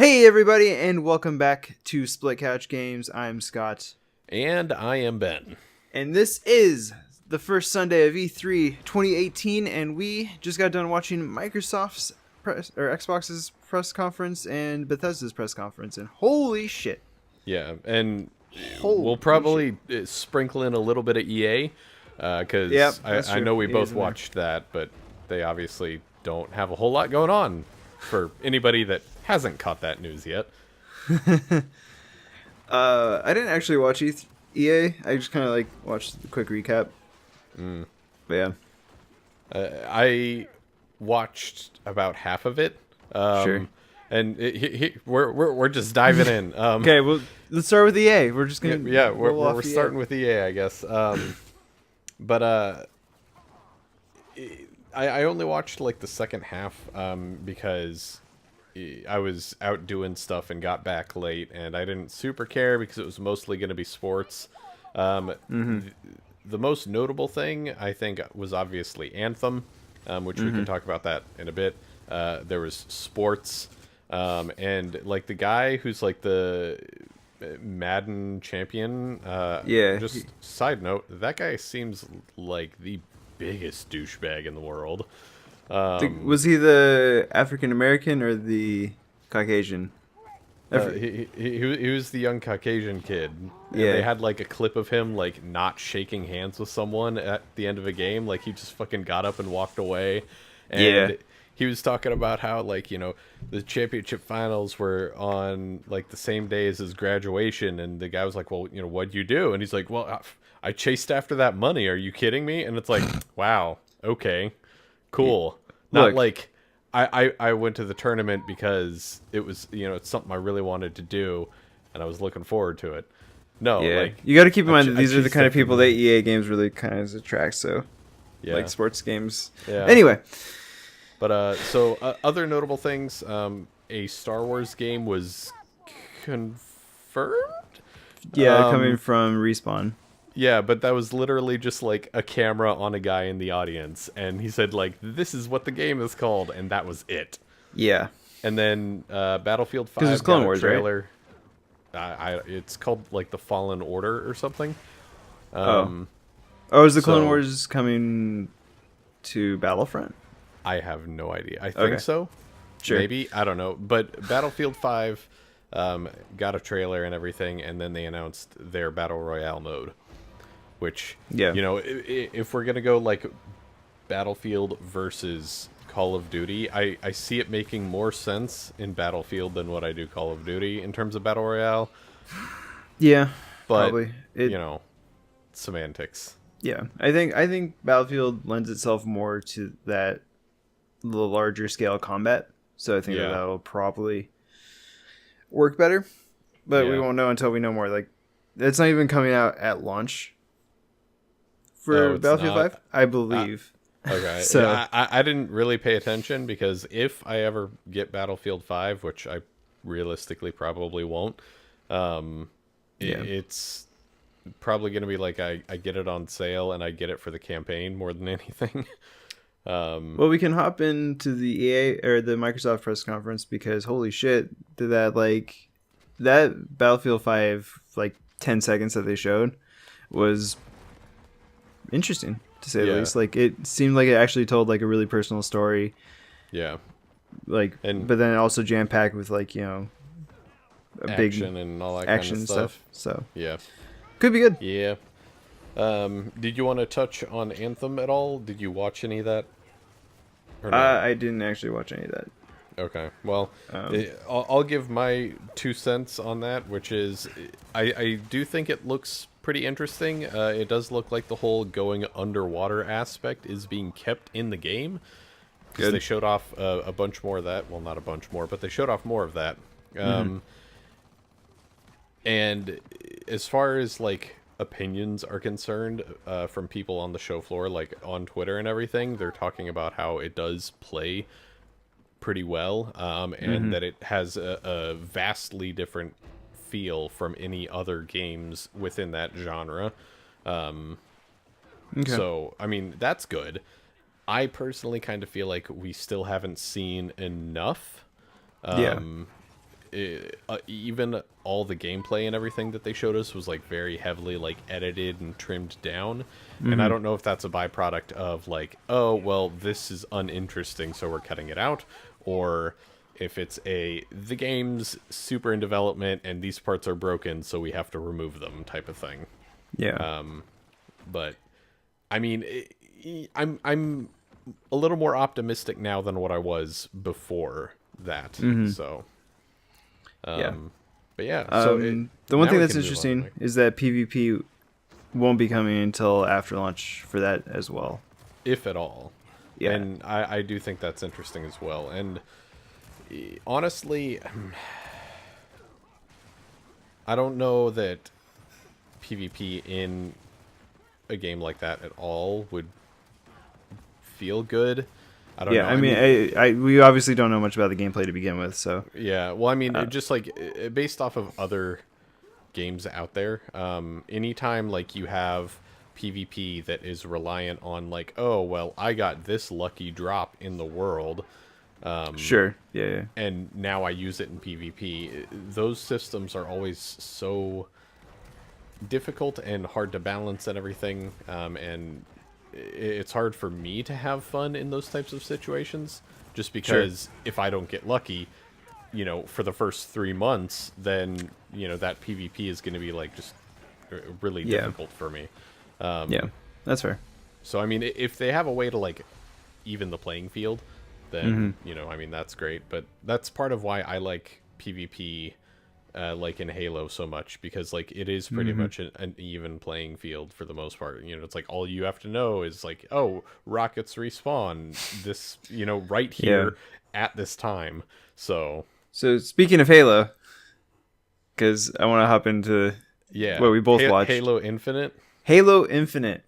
Hey everybody, and welcome back to Split Couch Games. I'm Scott, And I am Ben. and this is the first Sunday of E3 2018, and we just got done watching Microsoft's Xbox's press conference and Bethesda's press conference, and holy shit! Yeah, and Holy we'll probably sprinkle in a little bit of EA, because Yep, I know we both watched that, but they obviously don't have a whole lot going on for anybody that hasn't caught that news yet. I didn't actually watch EA. I just kind of like watched the quick recap. But yeah, I watched about half of it. Sure. And we're just diving in. Okay, well, let's start with EA. We're just gonna we're starting with EA, I guess. But I only watched like the second half because I was out doing stuff and got back late, and I didn't super care because it was mostly going to be sports. The most notable thing, I think, was obviously Anthem, which we can talk about that in a bit. There was sports, and like the guy who's like the Madden champion. Just side note, that guy seems like the biggest douchebag in the world. Was he the African American or the Caucasian? He was the young Caucasian kid. And Yeah. they had like a clip of him like not shaking hands with someone at the end of a game. Like he just fucking got up and walked away. And he was talking about how like, you know, the championship finals were on like the same day as his graduation, and the guy was like, well, you know, what'd you do? And he's like, well, I chased after that money. Are you kidding me? And it's like, wow, okay, cool. Not like I went to the tournament because it was, you know, it's something I really wanted to do, and I was looking forward to it. No, like you got to keep in mind that these are the kind of people that EA games really kind of attract. So, like sports games. Yeah. Anyway, but other notable things. A Star Wars game was confirmed. Yeah, coming from Respawn. Yeah, but that was literally just like a camera on a guy in the audience, and he said like, "This is what the game is called," and that was it. Yeah. And then Battlefield 5 it's Clone Wars, trailer. Right? It's called like the Fallen Order or something. Is the Clone Wars coming to Battlefront? I have no idea. I think so. Sure. Maybe. I don't know. But Battlefield 5 got a trailer and everything, and then they announced their Battle Royale mode. Which, you know, if we're going to go like Battlefield versus Call of Duty, I see it making more sense in Battlefield than what I do Call of Duty in terms of Battle Royale. Yeah, but, probably. You know, semantics. Yeah, I think Battlefield lends itself more to the larger scale combat, so I think that'll probably work better. But we won't know until we know more. Like, it's not even coming out at launch for Battlefield 5, I believe. Okay, so yeah, I didn't really pay attention because if I ever get Battlefield 5, which I realistically probably won't, it's probably going to be like I get it on sale and I get it for the campaign more than anything. Well, we can hop into the EA or the Microsoft press conference because holy shit, that Battlefield 5 like 10 seconds that they showed was interesting to say the least. Like, it seemed like it actually told like a really personal story. Yeah. Like, but then also jam packed with like, you know, action and all that action kind of stuff. So yeah, could be good. Yeah. Did you want to touch on Anthem at all? Did you watch any of that? Or no? I didn't actually watch any of that. Okay, well, I'll give my 2 cents on that, which is I do think it looks pretty interesting. It does look like the whole going underwater aspect is being kept in the game. Because they showed off a bunch more of that. Well, not a bunch more, but they showed off more of that. And as far as, like, opinions are concerned from people on the show floor, like on Twitter and everything, they're talking about how it does play pretty well, and that it has a vastly different feel from any other games within that genre. So, I mean, that's good. I personally kind of feel like we still haven't seen enough. even all the gameplay and everything that they showed us was like very heavily like edited and trimmed down. And I don't know if that's a byproduct of like, oh well, this is uninteresting, so we're cutting it out, or if it's the game's super in development and these parts are broken, so we have to remove them type of thing. Yeah. But I mean, I'm a little more optimistic now than what I was before that. So, Yeah. But yeah. The one thing that's interesting is that PvP won't be coming until after launch for that as well, if at all. Yeah. And I do think that's interesting as well. And honestly, I don't know that PvP in a game like that at all would feel good. I don't know. I mean, we obviously don't know much about the gameplay to begin with, so yeah. Well, I mean, just like based off of other games out there, anytime like you have PvP that is reliant on like, oh well, I got this lucky drop in the world. Sure. Yeah. And now I use it in PvP. Those systems are always so difficult and hard to balance and everything, and it's hard for me to have fun in those types of situations, just because if I don't get lucky, for the first 3 months, then that PvP is going to be like just really difficult for me. Yeah, that's fair. So I mean, if they have a way to like even the playing field, then I mean, that's great. But that's part of why I like PvP like in Halo so much, because like it is pretty much an even playing field for the most part. It's like all you have to know is like, oh, rockets respawn this right here at this time. So speaking of Halo, because I want to hop into what we both watched. Halo Infinite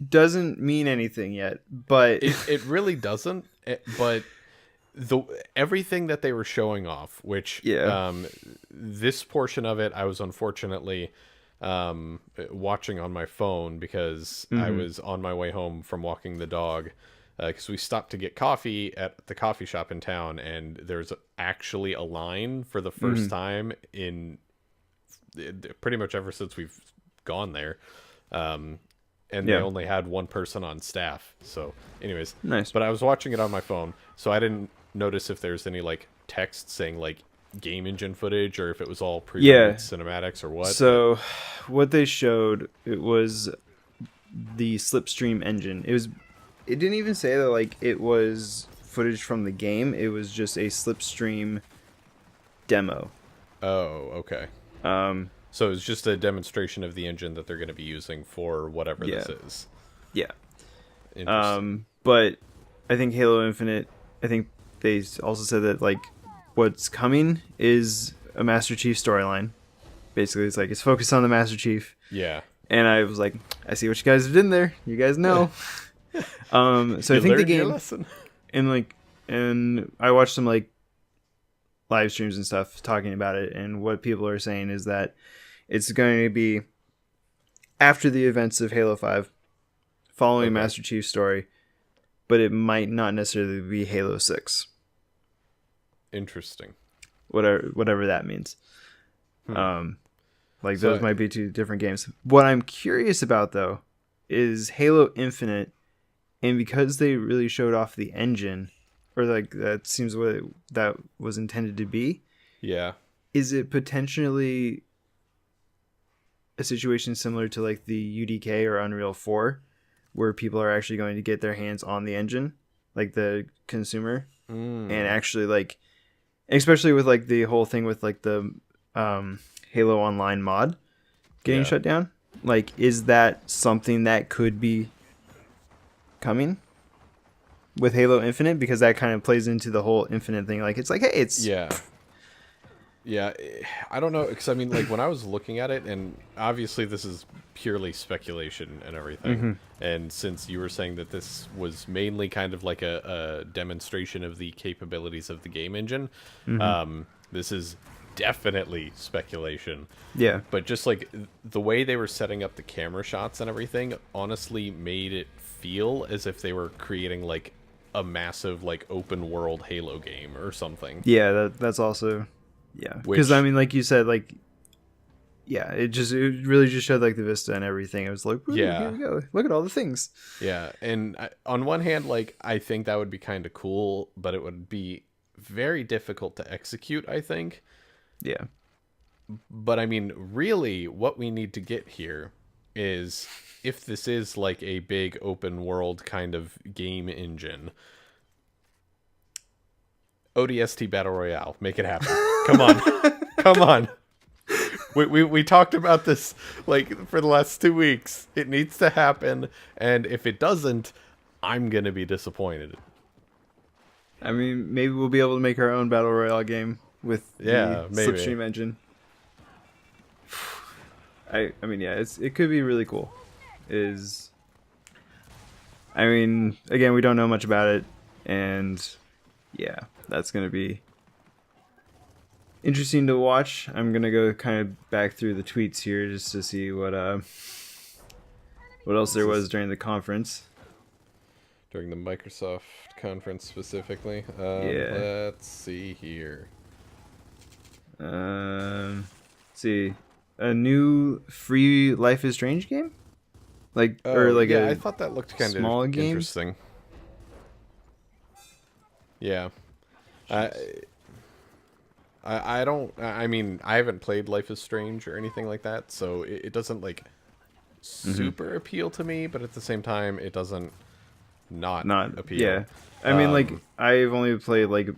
doesn't mean anything yet, but it really doesn't. But everything that they were showing off, which this portion of it I was unfortunately watching on my phone because I was on my way home from walking the dog, because we stopped to get coffee at the coffee shop in town, and there's actually a line for the first time in pretty much ever since we've gone there. And they only had one person on staff. So anyways, nice. But I was watching it on my phone, so I didn't notice if there's any like text saying like game engine footage, or if it was all pre-rendered cinematics or what. So what they showed, it was the Slipstream engine. It didn't even say that like it was footage from the game. It was just a Slipstream demo. Oh, okay. So it's just a demonstration of the engine that they're going to be using for whatever this is. Yeah. Interesting. But I think Halo Infinite, I think they also said that like what's coming is a Master Chief storyline. Basically, it's like it's focused on the Master Chief. Yeah. And I was like, I see what you guys did in there. You guys know. So I think the game lesson. and I watched some like live streams and stuff talking about it, and what people are saying is that it's going to be after the events of Halo 5, following Master Chief's story, but it might not necessarily be Halo 6. Interesting. Whatever that means. Those might be two different games. What I'm curious about though is Halo Infinite, and because they really showed off the engine, or like that seems what that was intended to be. Yeah. Is it potentially a situation similar to like the UDK or Unreal 4, where people are actually going to get their hands on the engine, like the consumer, and actually like, especially with like the whole thing with like the Halo Online mod getting shut down? Like, is that something that could be coming with Halo Infinite? Because that kind of plays into the whole Infinite thing. Like, it's like, hey, it's... Yeah, I don't know, because I mean, like, when I was looking at it, and obviously this is purely speculation and everything, and since you were saying that this was mainly kind of like a demonstration of the capabilities of the game engine, this is definitely speculation. Yeah. But just like the way they were setting up the camera shots and everything honestly made it feel as if they were creating like a massive like open world Halo game or something. Yeah, that's also because I mean, like you said, like it really just showed like the vista and everything. It was like, here we go, look at all the things. Yeah, and on one hand, like I think that would be kind of cool, but it would be very difficult to execute, I think. Yeah. But I mean, really, what we need to get here is, if this is like a big open world kind of game engine, ODST Battle Royale, make it happen. Come on. Come on. We talked about this like for the last 2 weeks. It needs to happen, and if it doesn't, I'm gonna be disappointed. I mean, maybe we'll be able to make our own Battle Royale game with the Slipstream engine. I mean, it could be really cool. I mean, again, we don't know much about it, and that's gonna be interesting to watch. I'm gonna go kind of back through the tweets here just to see what else there was during the conference. During the Microsoft conference specifically. Let's see here. Let's see. A new free Life is Strange game? I thought that looked kind of interesting. Yeah. I mean, I haven't played Life is Strange or anything like that, so it doesn't like super appeal to me, but at the same time it doesn't not appeal. Yeah. I mean, like, I've only played like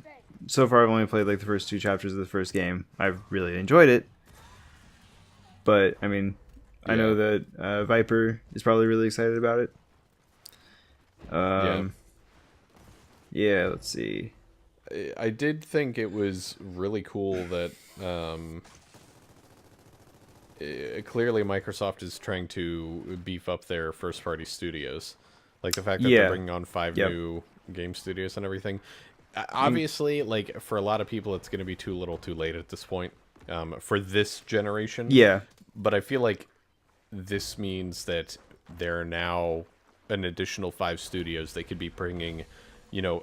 so far I've only played like the first 2 chapters of the first game. I've really enjoyed it. But I mean, I know that Viper is probably really excited about it. Let's see. I did think it was really cool that clearly Microsoft is trying to beef up their first-party studios. Like the fact that they're bringing on 5 new game studios and everything. Obviously, like for a lot of people, it's going to be too little too late at this point for this generation. Yeah. But I feel like this means that there are now an additional 5 studios they could be bringing,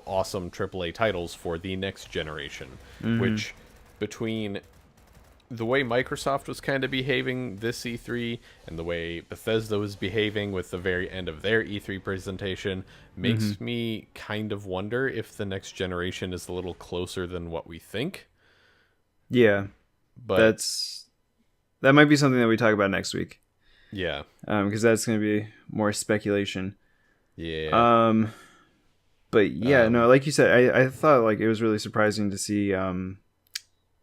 awesome AAA titles for the next generation. Which, between the way Microsoft was kind of behaving this E3 and the way Bethesda was behaving with the very end of their E3 presentation, makes me kind of wonder if the next generation is a little closer than what we think. Yeah, but that might be something that we talk about next week. Yeah. Because that's going to be more speculation. Yeah. But yeah, no, like you said, I thought like it was really surprising to see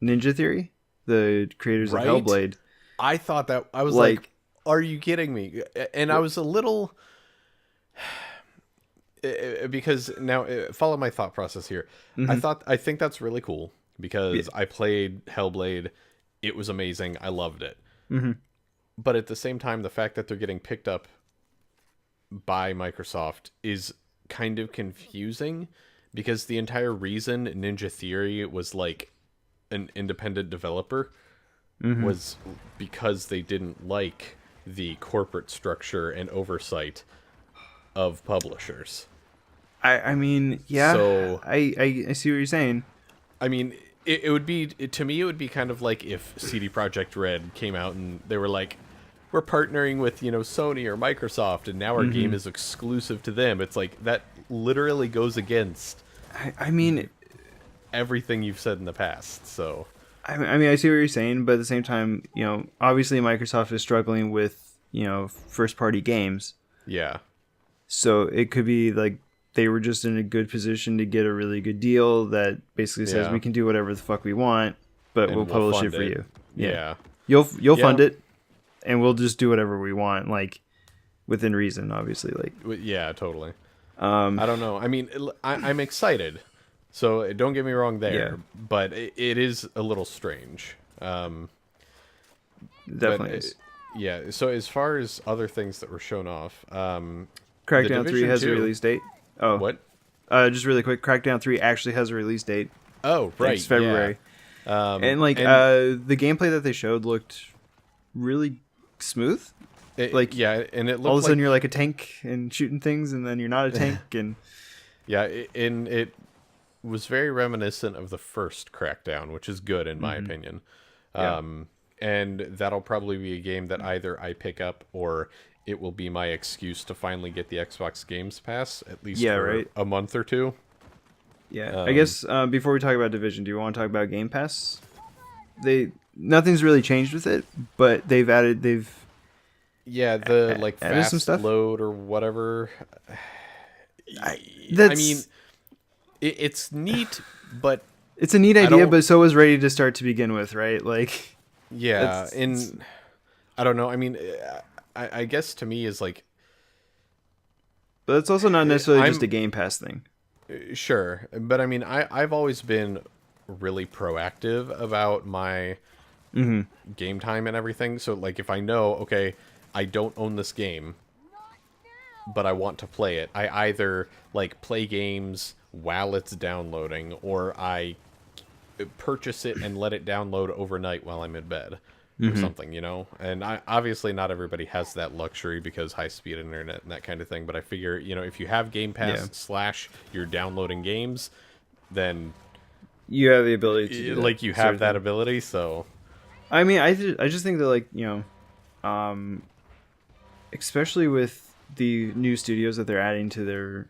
Ninja Theory, the creators of Hellblade. I thought that, I was like, are you kidding me? And I was a little, because now follow my thought process here. I think that's really cool because I played Hellblade. It was amazing. I loved it. But at the same time, the fact that they're getting picked up by Microsoft is kind of confusing, because the entire reason Ninja Theory was like an independent developer was because they didn't like the corporate structure and oversight of publishers. I mean, yeah. So I see what you're saying. I mean, it would be, to me, it would be kind of like if CD Projekt Red came out and they were like, we're partnering with, Sony or Microsoft, and now our game is exclusive to them. It's like, that literally goes against I mean everything you've said in the past. So I mean, I see what you're saying, but at the same time, obviously Microsoft is struggling with, first party games. Yeah. So it could be like they were just in a good position to get a really good deal that basically says we can do whatever the fuck we want, but we'll publish it for you. Yeah. You'll fund it, and we'll just do whatever we want, like within reason, obviously. Like, yeah, totally. I don't know. I mean, I'm excited, so don't get me wrong there, but it is a little strange. Definitely is. Yeah. So as far as other things that were shown off, Crackdown 3 has a release date. Oh, what? Just really quick, Crackdown 3 actually has a release date. Oh, right. It's February. Yeah. The gameplay that they showed looked really smooth. And it looked all of a sudden you're like a tank and shooting things, and then you're not a tank, and Yeah, it was very reminiscent of the first Crackdown, which is good in my opinion. Yeah. And that'll probably be a game that either I pick up or it will be my excuse to finally get the Xbox Games Pass, at least Yeah, for right. a month or two. Yeah. I guess before we talk about Division, do you want to talk about Game Pass? Nothing's really changed with it, but they've Yeah, the like added some fast stuff. load or whatever. I, I mean, it's neat, but it's a neat I idea, don't. but so was Ready to Start to begin with, right? Like, Yeah, I don't know. I mean, I guess to me is like but it's also not necessarily just a I'm Game Pass thing. sure, but I mean, I've always been really proactive about my game time and everything. So like, if I know, okay, I don't own this game, but I want to play it, I either like play games while it's downloading, or I purchase it and let it download overnight while I'm in bed or something, you know? And obviously not everybody has that luxury because high-speed internet and that kind of thing, but I figure, you know, if you have Game Pass / you're downloading games, then You have the ability to do that, like you have that ability, so I mean, I just think that, like, you know, especially with the new studios that they're adding to their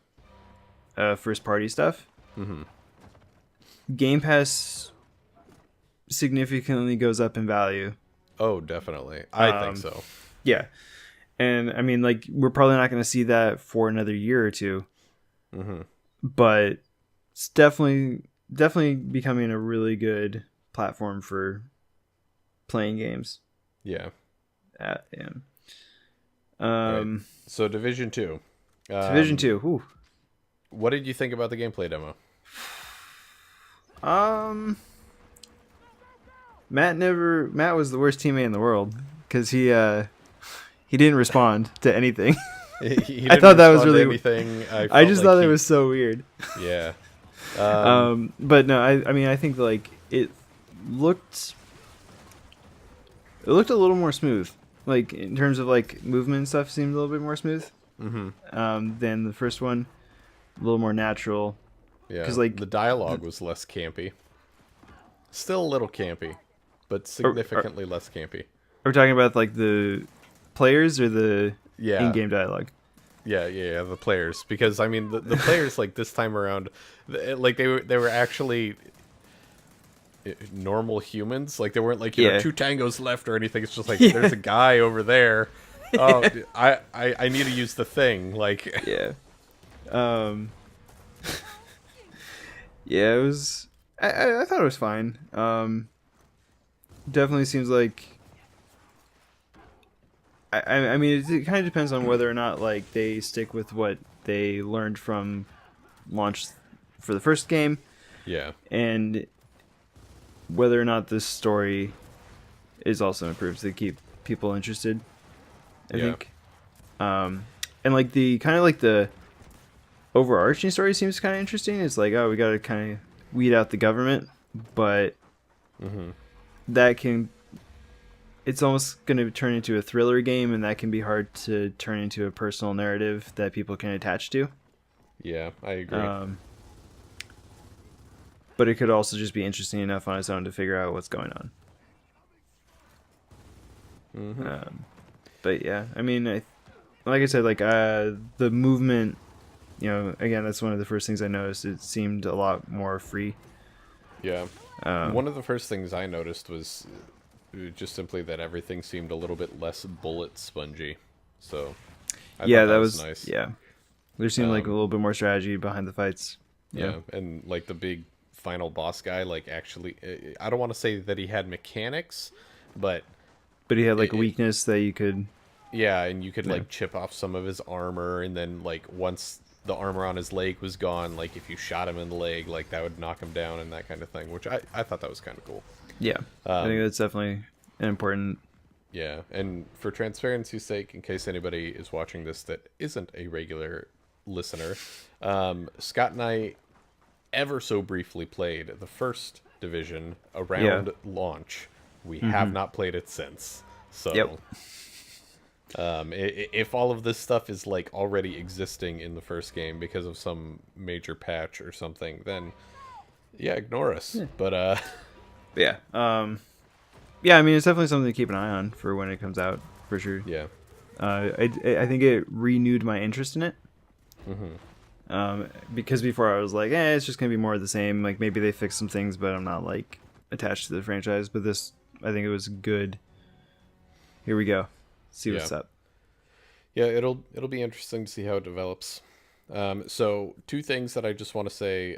first party stuff, Game Pass significantly goes up in value. oh, definitely. I think so. Yeah. And I mean, like, we're probably not going to see that for another year or two. But it's definitely becoming a really good platform for playing games. Yeah. Yeah. Right. So Division 2. Division 2. Whew. What did you think about the gameplay demo? Matt was the worst teammate in the world because he didn't respond to anything. He I thought that was really anything. I just thought it was so weird. Yeah. But no, I mean, I think like it looked a little more smooth. Like in terms of like movement and stuff, seemed a little bit more smooth. Than the first one, a little more natural. Yeah. Because like the dialogue was less campy. Still a little campy, but significantly less campy. Are we talking about like the players or the Yeah. in-game dialogue? Yeah, the players, because I mean the players like this time around, like they were actually normal humans. Like they weren't like you know 2 tangos left or anything. It's just like there's a guy over there. Oh, I need to use the thing. Like Yeah. Yeah, it was. I thought it was fine. Definitely seems like. I mean, it kind of depends on whether or not like they stick with what they learned from launch for the first game, yeah, and whether or not this story is also improved to keep people interested. I think. And like the kind of like the overarching story seems kind of interesting. It's like, oh, we got to kind of weed out the government, but that can. It's almost going to turn into a thriller game, and that can be hard to turn into a personal narrative that people can attach to. Yeah, I agree. But it could also just be interesting enough on its own to figure out what's going on. But yeah, I mean, like I said, like the movement, you know, again, that's one of the first things I noticed. It seemed a lot more free. Yeah. One of the first things I noticed was just simply that everything seemed a little bit less bullet spongy. So, I thought that was nice. Yeah. There seemed like a little bit more strategy behind the fights. Yeah, and like the big final boss guy, like actually, I don't want to say that he had mechanics, but he had like a weakness that you could. Yeah, and you could like chip off some of his armor, and then like once the armor on his leg was gone, like if you shot him in the leg, like that would knock him down and that kind of thing, which I thought that was kind of cool. Yeah, I think that's definitely an important. Yeah, and for transparency's sake, in case anybody is watching this that isn't a regular listener, Scott and I ever so briefly played the first Division around launch. We have not played it since. So, If all of this stuff is like already existing in the first game because of some major patch or something, then yeah, ignore us. Yeah. But yeah, yeah. I mean, it's definitely something to keep an eye on for when it comes out, for sure. yeah, I think it renewed my interest in it. Because before I was like, it's just gonna be more of the same. Like maybe they fix some things, but I'm not like attached to the franchise. But this, I think it was good. Here we go. See what's up. Yeah, it'll be interesting to see how it develops. So 2 things that I just want to say,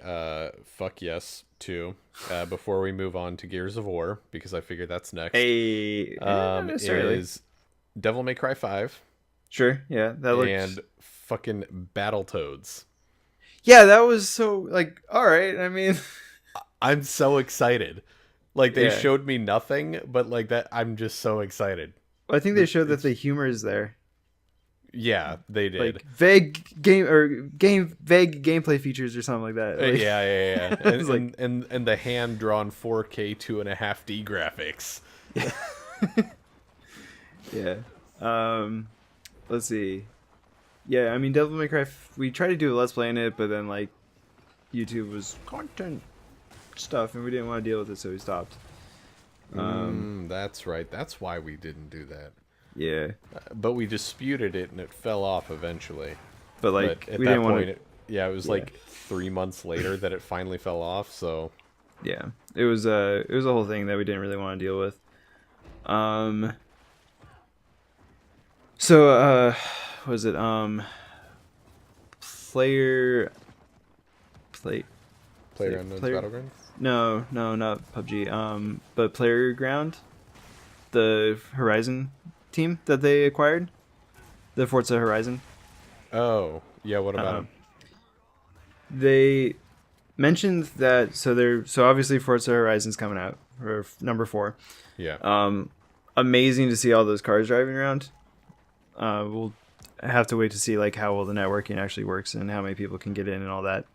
fuck yes to, before we move on to Gears of War, because I figure that's next. Not necessarily. Is Devil May Cry 5. Sure, yeah, that looked... And fucking Battletoads. Yeah, that was so, like, alright, I mean... I'm so excited. Like, they showed me nothing, but, like, that I'm just so excited. I think they showed that the humor is there. Yeah, they did. Like vague gameplay features or something like that. Like, yeah. And the hand drawn 4K 2.5D graphics. Yeah. Let's see. Yeah, I mean, Devil May Cry. We tried to do a Let's Play in it, but then like YouTube was content stuff, and we didn't want to deal with it, so we stopped. That's right. That's why we didn't do that. Yeah. But we disputed it, and it fell off eventually. But like, at we that didn't want point, to. It was like 3 months later that it finally fell off. So yeah, it was a whole thing that we didn't really want to deal with. So was it Player Unknown's Battlegrounds? No, not PUBG. But Playground, the Horizon team that they acquired, the Forza Horizon. Oh, yeah. What about them? They mentioned that so obviously Forza Horizon's coming out for number 4. Yeah. Amazing to see all those cars driving around. We'll have to wait to see like how well the networking actually works and how many people can get in and all that.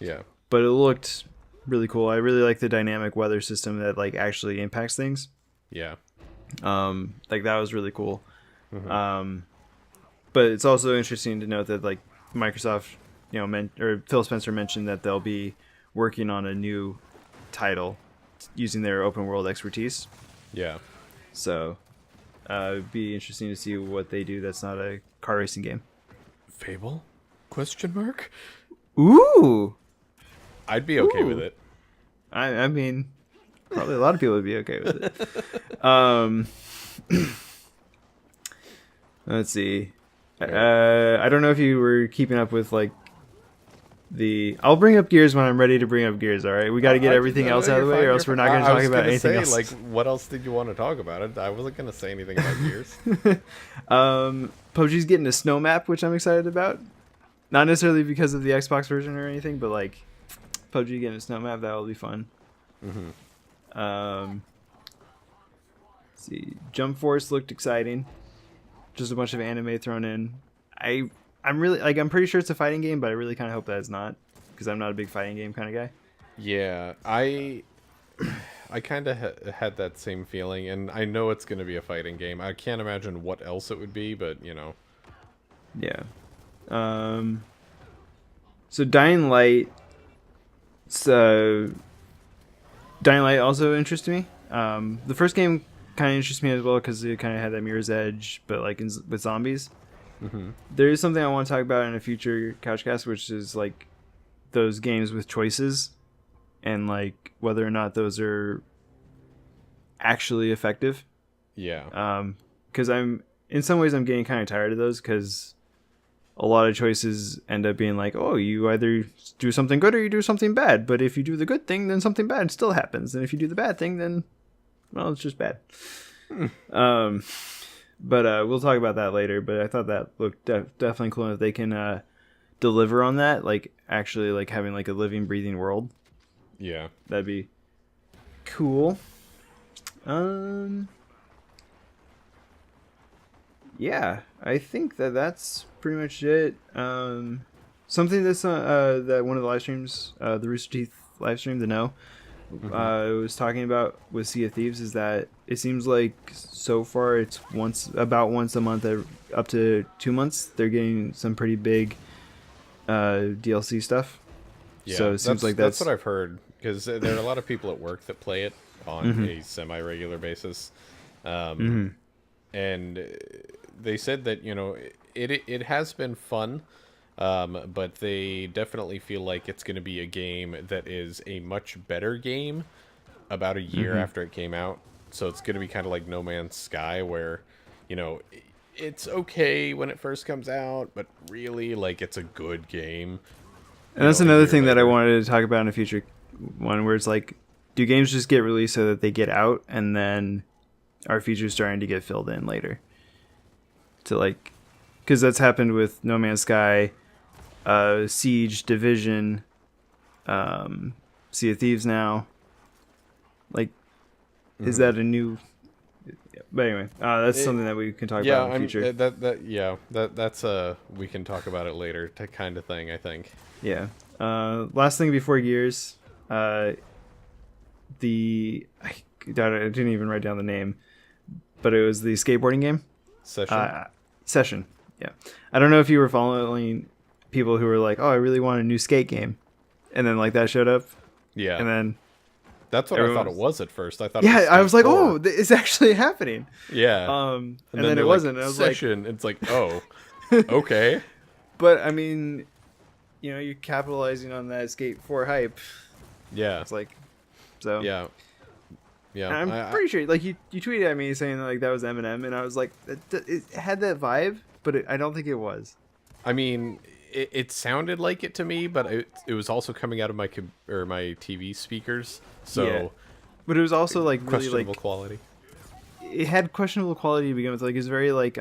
Yeah. But it looked really cool. I really like the dynamic weather system that like actually impacts things. Yeah. Like that was really cool. Mm-hmm. But it's also interesting to note that like Microsoft, or Phil Spencer mentioned that they'll be working on a new title using their open world expertise. Yeah. So it'd be interesting to see what they do that's not a car racing game. Fable? Question mark? Ooh! I'd be okay with it. I mean, probably a lot of people would be okay with it. Let's see. I don't know if you were keeping up with like I'll bring up Gears when I'm ready to bring up Gears. All right, we got to get everything else out of the way, or else we're not going to talk about anything else. Like, what else did you want to talk about? I wasn't going to say anything about Gears. PUBG's getting a snow map, which I'm excited about. Not necessarily because of the Xbox version or anything, but like PUBG getting a snow map, that will be fun. Let's see, Jump Force looked exciting. Just a bunch of anime thrown in. I'm really like, I'm pretty sure it's a fighting game, but I really kind of hope that it's not, because I'm not a big fighting game kind of guy. Yeah, I kind of had that same feeling, and I know it's going to be a fighting game. I can't imagine what else it would be, but Yeah. So Dying Light. Dying Light also interests me. The first game kind of interests me as well because it kind of had that Mirror's Edge, but like with zombies. There is something I want to talk about in a future Couchcast, which is like those games with choices and like whether or not those are actually effective. Yeah. Because in some ways I'm getting kind of tired of those, because a lot of choices end up being like, oh, you either do something good or you do something bad. But if you do the good thing, then something bad still happens. And if you do the bad thing, then, well, it's just bad. But we'll talk about that later. But I thought that looked definitely cool if they can deliver on that, like actually like having like a living, breathing world. Yeah. That'd be cool. Yeah, I think that's pretty much it. Something that's that one of the live streams, the Rooster Teeth live stream, the No, was talking about with Sea of Thieves is that it seems like so far it's about once a month, up to 2 months. They're getting some pretty big DLC stuff. Yeah, so it seems like that's what I've heard, because there are a lot of people at work that play it on a semi-regular basis, and they said that it has been fun, but they definitely feel like it's going to be a game that is a much better game about a year after it came out. So it's going to be kind of like No Man's Sky, where it's okay when it first comes out, but really like it's a good game. And that's another thing that I wanted to talk about in a future one, where it's like, do games just get released so that they get out, and then are features starting to get filled in later? Because that's happened with No Man's Sky, Siege, Division, Sea of Thieves now. Like, is that a new? But anyway, that's something that we can talk about in the future. That's we can talk about it later kind of thing, I think. Yeah. Last thing before Gears, I didn't even write down the name, but it was the skateboarding game. Session. Yeah. I don't know if you were following people who were like, "Oh, I really want a new skate game," and then like that showed up. Yeah. And then that's what I thought it was at first. I thought. Yeah, I was like, "Oh, it's actually happening." Yeah. And then it wasn't. I was Session. It's like, oh, okay. But I mean, you're capitalizing on that Skate 4 hype. Yeah. It's like, so. Yeah. Yeah. And I'm pretty sure, like, you tweeted at me saying like that was Eminem, and I was like, it had that vibe, but I don't think it was. I mean, it sounded like it to me, but it was also coming out of my TV speakers, so. Yeah. But it was also like really questionable quality. It had questionable quality to begin with. Like, it's very like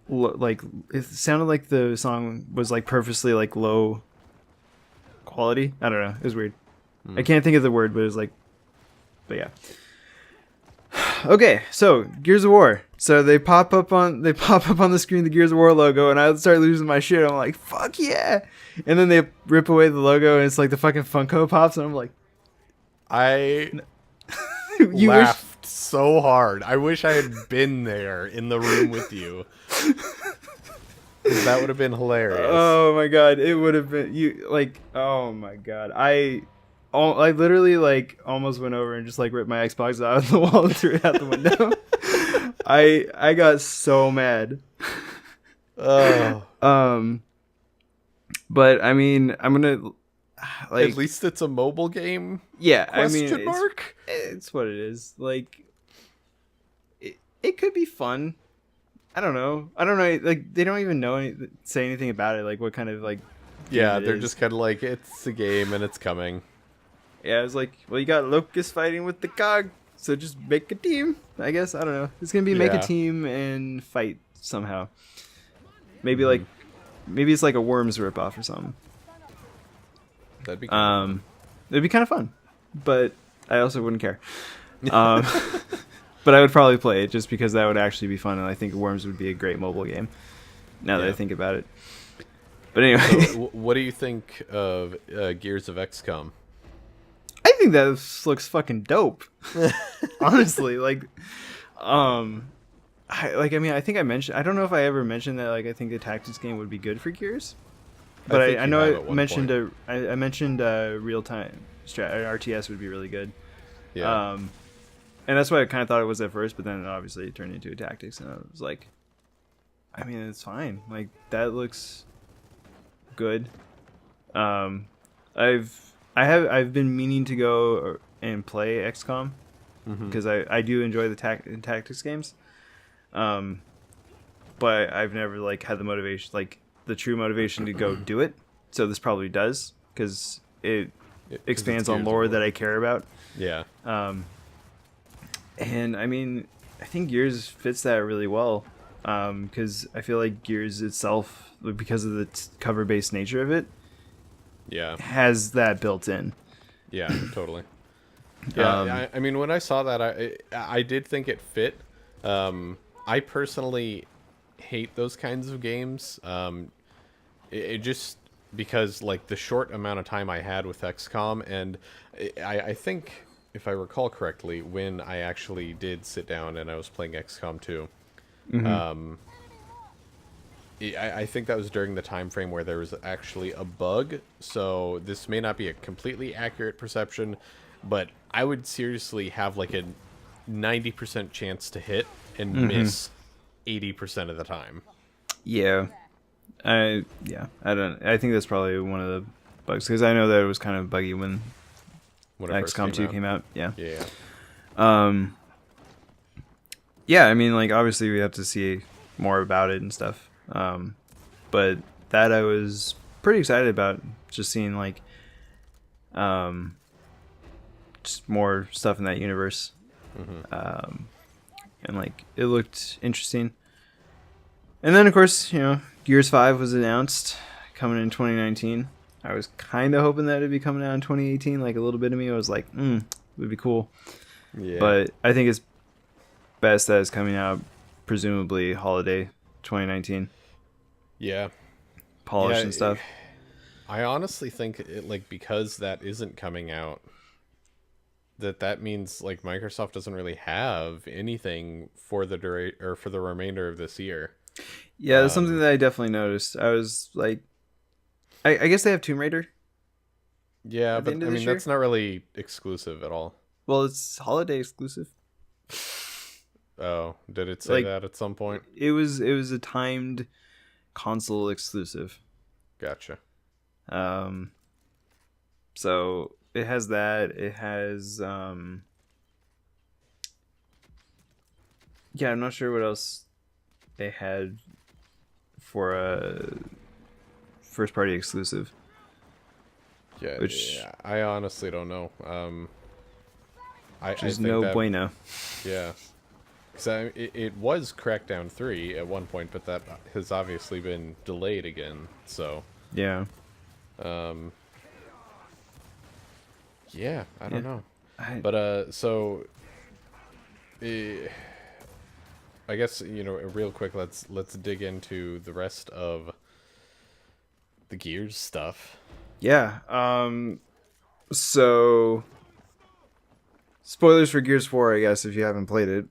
like it sounded like the song was like purposely like low quality. I don't know. It was weird. I can't think of the word, but it was like, but yeah. Okay, so Gears of War. So they pop up on the screen the Gears of War logo, and I start losing my shit. I'm like, fuck yeah! And then they rip away the logo, and it's like the fucking Funko Pops, and I'm like, you laughed so hard. I wish I had been there in the room with you. That would have been hilarious. Oh my god, it would have been oh my god. I literally like almost went over and just like ripped my Xbox out of the wall and threw it out the window. I got so mad. Oh. But I mean, I'm gonna like, at least it's a mobile game. Yeah, Question mark? It's what it is. Like, it could be fun. I don't know. Like, they don't even say anything about it. Like, what kind of like. Yeah, they're just kind of like, it's a game and it's coming. Yeah, I was like, well, you got Locust fighting with the Cog, so just make a team. I guess, I don't know. It's gonna be make a team and fight somehow. Maybe maybe it's like a Worms ripoff or something. That'd be cool. It'd be kind of fun, but I also wouldn't care. But I would probably play it just because that would actually be fun, and I think Worms would be a great mobile game. Now that I think about it. But anyway, so, what do you think of Gears of XCOM? I think that looks fucking dope. Honestly, like, I think I mentioned. I don't know if I ever mentioned that. Like, I think the tactics game would be good for Gears. But I know I mentioned I mentioned real time RTS would be really good. Yeah. And that's what I kind of thought it was at first, but then obviously it turned into a tactics, and I was like, I mean, it's fine. Like, that looks good. I've been meaning to go and play XCOM because I do enjoy the tactics games. But I've never like had the motivation, like the true motivation to go do it. So this probably does, because it expands on lore that I care about. Yeah. And I mean, I think Gears fits that really well, because I feel like Gears itself, because of the cover-based nature of it, has that built in. Yeah, totally. Yeah, I mean, when I saw that, I did think it fit. I personally hate those kinds of games. It just, because like the short amount of time I had with XCOM, and I think if I recall correctly, when I actually did sit down and I was playing XCOM 2, um, I think that was during the time frame where there was actually a bug. So this may not be a completely accurate perception, but I would seriously have like a 90% chance to hit and miss 80% of the time. Yeah. I think that's probably one of the bugs, because I know that it was kind of buggy when XCOM 2 came out. Yeah. Yeah. Yeah, I mean, like, obviously we have to see more about it and stuff. But that I was pretty excited about, just seeing like just more stuff in that universe. And like it looked interesting. And then of course, Gears 5 was announced coming in 2019. I was kind of hoping that it'd be coming out in 2018. Like a little bit of me was like, it would be cool. Yeah. But I think it's best that it's coming out presumably holiday 2019. Yeah. Polished and stuff. I honestly think because that isn't coming out, that means like Microsoft doesn't really have anything for the for the remainder of this year. Yeah, that's something that I definitely noticed. I was like, I guess they have Tomb Raider. Yeah, but I mean that's not really exclusive at all. Well, it's holiday exclusive. Oh, did it say that at some point? It was a timed console exclusive. Gotcha. So it has that. It has yeah, I'm not sure what else they had for a first party exclusive. Yeah, I honestly don't know. I think no bueno. Yeah. Because it was Crackdown 3 at one point, but that has obviously been delayed again. So yeah, yeah, I don't know. But so I guess real quick, let's dig into the rest of the Gears stuff. Yeah. So spoilers for Gears 4, I guess, if you haven't played it.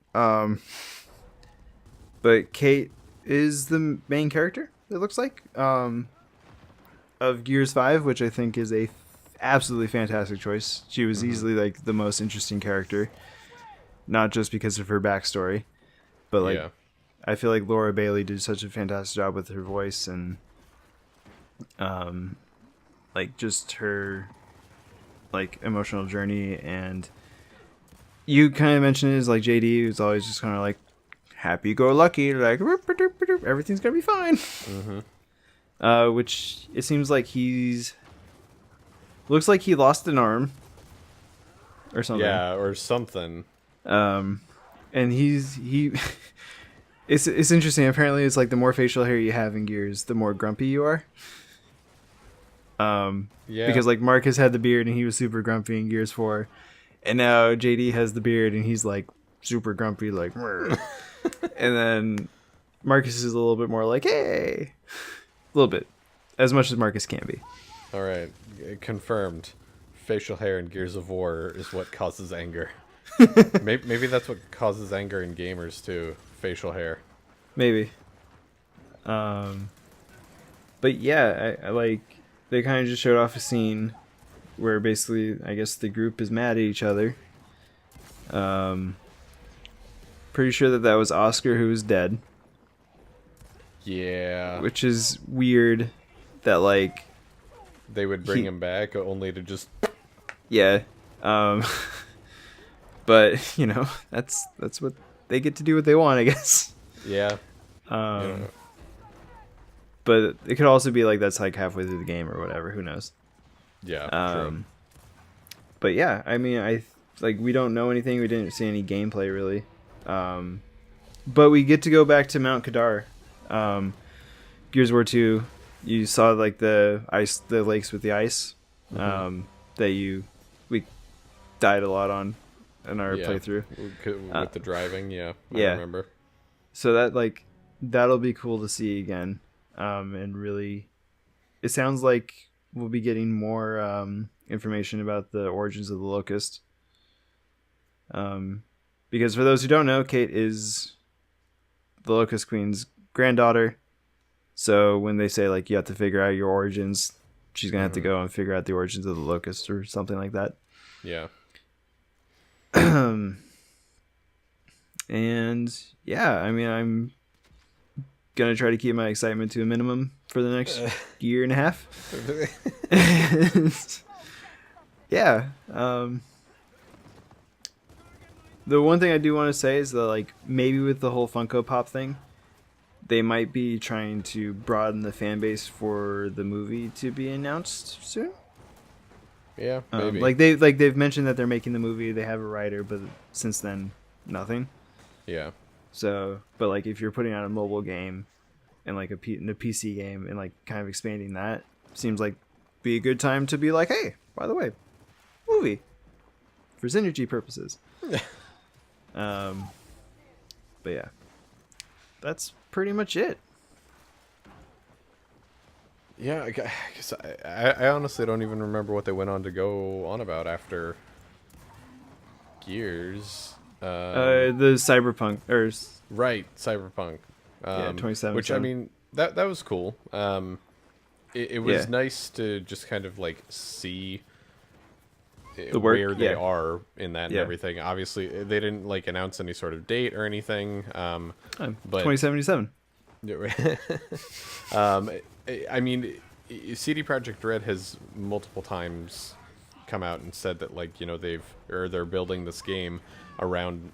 But Kate is the main character, it looks like, of Gears 5, which I think is a absolutely fantastic choice. She was easily like the most interesting character, not just because of her backstory, but like I feel like Laura Bailey did such a fantastic job with her voice and like just her like emotional journey. And you kind of mentioned it as like JD, who's always just kind of like happy-go-lucky, like everything's gonna be fine. Which it seems like looks like he lost an arm or something. Yeah, or something. And it's interesting. Apparently, it's like the more facial hair you have in Gears, the more grumpy you are. Yeah. Because like Marcus had the beard and he was super grumpy in Gears 4, and now JD has the beard and he's like super grumpy, like. And then Marcus is a little bit more like, hey, a little bit, as much as Marcus can be. All right, confirmed. Facial hair in Gears of War is what causes anger. Maybe that's what causes anger in gamers too. Facial hair. Maybe. But yeah, I like they kind of just showed off a scene where basically I guess the group is mad at each other. Pretty sure that was Oscar who was dead. Yeah. Which is weird that like they would bring him back only to just yeah. But that's what they get to do, what they want, I guess. Yeah. But it could also be like that's like halfway through the game or whatever, who knows. Yeah. True. But yeah, I mean, we don't know anything. We didn't see any gameplay really. But we get to go back to Mount Kadar. Gears of War 2, you saw like the lakes with the ice, that we died a lot on in our playthrough. With the driving, I remember. So that'll be cool to see again, and really it sounds like we'll be getting more information about the origins of the Locust. Because for those who don't know, Kate is the Locust Queen's granddaughter. So when they say like you have to figure out your origins, she's gonna have to go and figure out the origins of the Locust or something like that. Yeah. And yeah, I mean, I'm gonna try to keep my excitement to a minimum for the next year and a half. Yeah. The one thing I do want to say is that, like, maybe with the whole Funko Pop thing, they might be trying to broaden the fan base for the movie to be announced soon. Yeah, maybe. They've mentioned that they're making the movie. They have a writer, but since then, nothing. Yeah. So, but like, if you're putting out a mobile game and like a PC game and like kind of expanding that, seems like be a good time to be like, hey, by the way, movie for synergy purposes. But yeah, that's pretty much it. Yeah, I guess I honestly don't even remember what they went on to go on about after Gears. The Cyberpunk Right, Cyberpunk. 2077. Which, I mean, that was cool. It was nice to just kind of like see where they are in that and everything. Obviously, they didn't like announce any sort of date or anything. But 2077. I mean, CD Projekt Red has multiple times come out and said that, like, you know, they're building this game around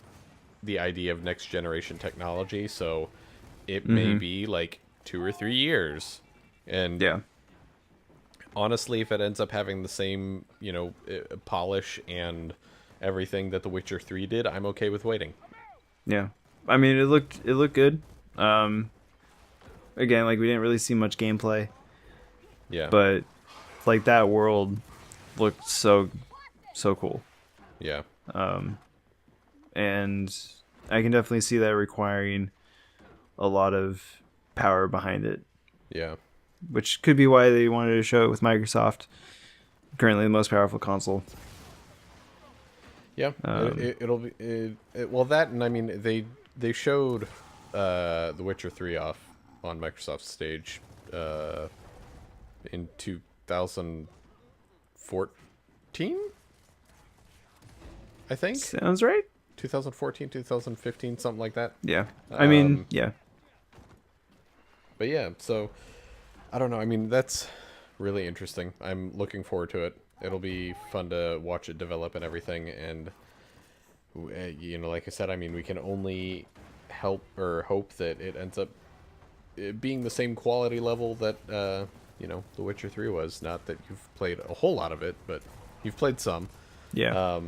the idea of next generation technology, so it may be like 2 or 3 years. And honestly, if it ends up having the same, you know, polish and everything that The Witcher 3 did, I'm okay with waiting. Yeah. I mean, it looked good. Again, like, we didn't really see much gameplay. Yeah. But like, that world looked so cool. Yeah. And I can definitely see that requiring a lot of power behind it. Yeah. Which could be why they wanted to show it with Microsoft, currently the most powerful console. Yeah, it'll be well, that, and I mean, they showed The Witcher 3 off on Microsoft's stage in 2014, I think. Sounds right. 2014, 2015, something like that. Yeah. I mean, yeah. But yeah, so I don't know. I mean, that's really interesting. I'm looking forward to it. It'll be fun to watch it develop and everything. And, you know, like I said, I mean, we can only help or hope that it ends up being the same quality level that, you know, The Witcher 3 was. Not that you've played a whole lot of it, but you've played some. Yeah.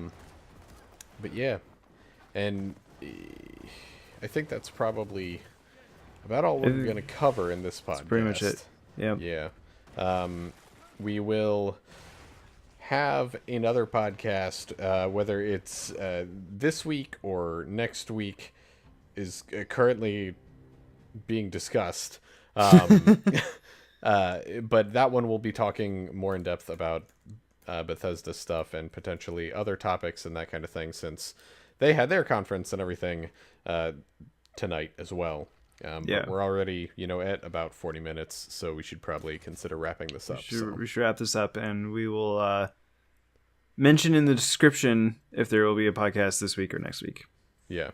But yeah. And I think that's probably about all we're going to cover in this podcast. That's pretty much it. Yeah. Yeah. We will have another podcast, whether it's this week or next week, is currently being discussed. But that one will be talking more in depth about Bethesda stuff and potentially other topics and that kind of thing, since they had their conference and everything tonight as well. But we're already, you know, at about 40 minutes, so we should probably consider wrapping this up. We should wrap this up, and we will mention in the description if there will be a podcast this week or next week. Yeah.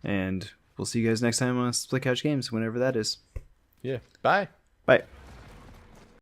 And we'll see you guys next time on Split Couch Games, whenever that is. Yeah. Bye. Bye.